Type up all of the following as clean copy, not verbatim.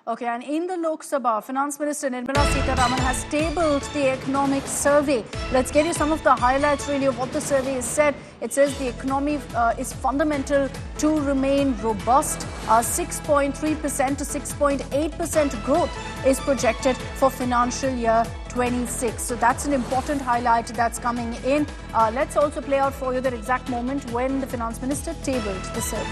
Okay, and in the Lok Sabha, Finance Minister Nirmala Sitharaman has tabled the economic survey. Let's get you some of the highlights really of what the survey has said. It says the economy is fundamental to remain robust. 6.3% to 6.8% growth is projected for financial year 26. So that's an important highlight that's coming in. Let's also play out for you that exact moment when the Finance Minister tabled the survey.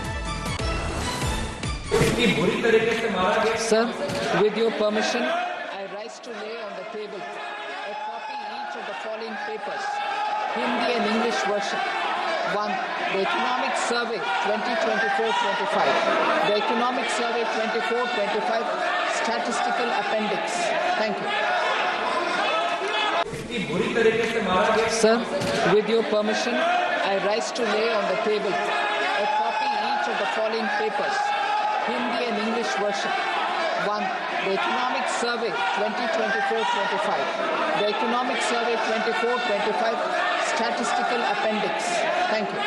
Sir, with your permission, I rise to lay on the table a copy each of the following papers, Hindi and English version. 1. The Economic Survey 2024-25. The Economic Survey 24-25 Statistical Appendix. Thank you. Sir, with your permission, I rise to lay on the table a copy each of the following papers, Hindi and English version. 1. The Economic Survey 2024-25. The Economic Survey 24-25 Statistical Appendix. Thank you.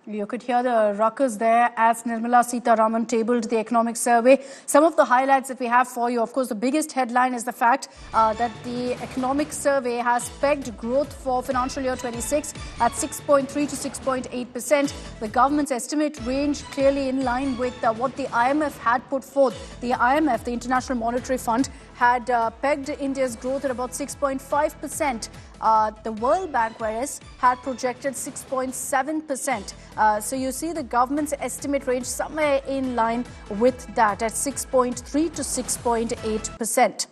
You could hear the ruckus there as Nirmala Sitharaman tabled the economic survey. Some of the highlights that we have for you, of course, the biggest headline is the fact that the economic survey has pegged growth for financial year 26 at 6.3 to 6.8%. The government's estimate range clearly in line with what the IMF had put forth. The IMF, the International Monetary Fund, had pegged India's growth at about 6.5%. The World Bank, whereas, had projected 6.7%. So you see the government's estimate range somewhere in line with that at 6.3 to 6.8%.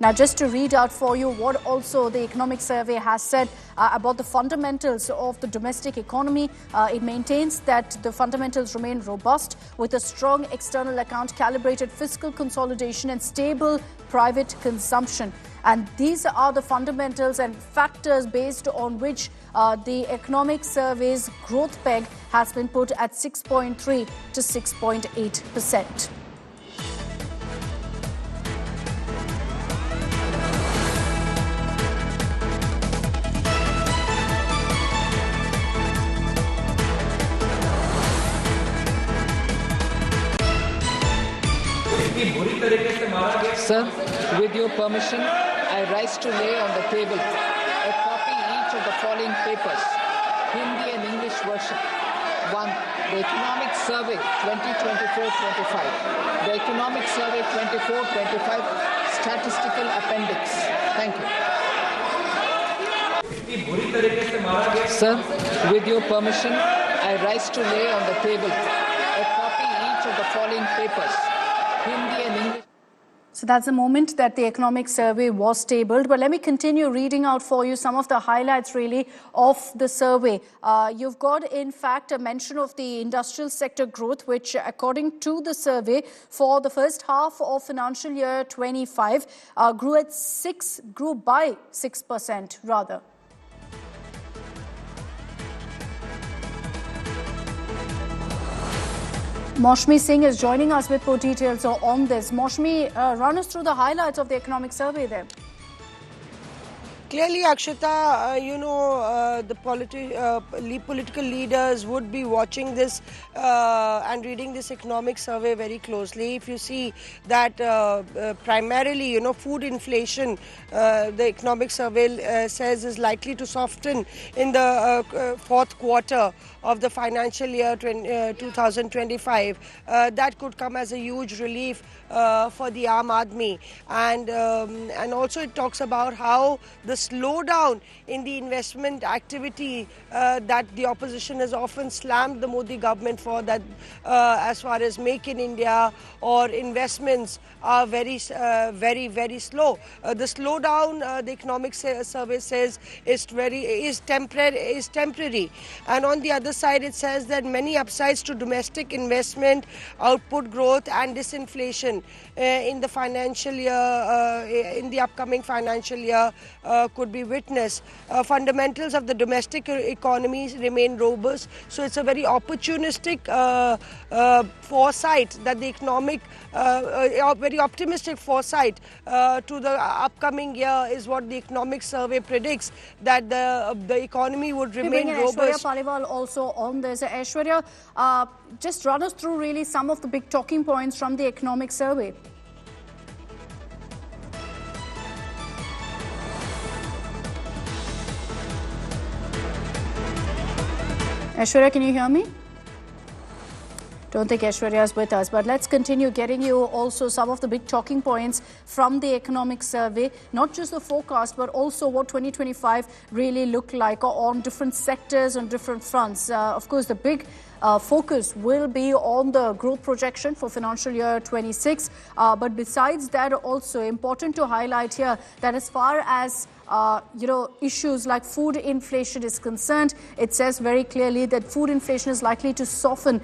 Now, just to read out for you what also the economic survey has said about the fundamentals of the domestic economy. It maintains that the fundamentals remain robust with a strong external account, calibrated fiscal consolidation and stable private consumption. And these are the fundamentals and factors based on which the economic survey's growth peg has been put at 6.3 to 6.8%. Sir, with your permission, I rise to lay on the table a copy each of the following papers, Hindi and English version. 1. The Economic Survey 2024-25. The Economic Survey 24-25 Statistical Appendix. Thank you. Sir, with your permission, I rise to lay on the table a copy each of the following papers, Hindi and English. So that's the moment that the economic survey was tabled. But let me continue reading out for you some of the highlights really of the survey. You've got, in fact, a mention of the industrial sector growth, which according to the survey for the first half of financial year 25 grew by 6% rather. Moshmi Singh is joining us with more details on this. Moshmi, run us through the highlights of the economic survey there. Clearly, Akshita, the political leaders would be watching this and reading this economic survey very closely. If you see that primarily, food inflation, the economic survey says is likely to soften in the fourth quarter of the financial year 2025. That could come as a huge relief for the Aam Aadmi. And also it talks about how the slowdown in the investment activity that the opposition has often slammed the Modi government for, that as far as Make in India or investments are very slow. The slowdown, the economic survey says, is temporary. And on the other side, it says that many upsides to domestic investment, output growth and disinflation in the financial year, in the upcoming financial year could be witnessed. Fundamentals of the domestic economy remain robust, so it's a very opportunistic foresight that the economic, very optimistic foresight to the upcoming year is what the economic survey predicts, that the economy would remain robust. Aishwarya Paliwal also on this. Aishwarya, just run us through really some of the big talking points from the economic survey. Aishwarya, can you hear me? Don't think Aishwarya is with us, but let's continue getting you also some of the big talking points from the economic survey, not just the forecast, but also what 2025 really looked like on different sectors and different fronts. Of course, the big focus will be on the growth projection for financial year 26. But besides that, also important to highlight here that as far as issues like food inflation is concerned, it says very clearly that food inflation is likely to soften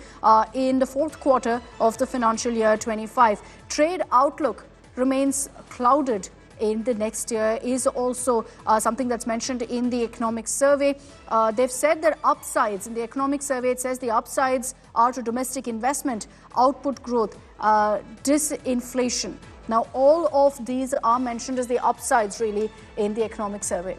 in the fourth quarter of the financial year 25. Trade outlook remains clouded in the next year is also something that's mentioned in the economic survey. They've said that upsides in the economic survey, it says the upsides are to domestic investment, output growth, disinflation. Now, all of these are mentioned as the upsides really in the economic survey.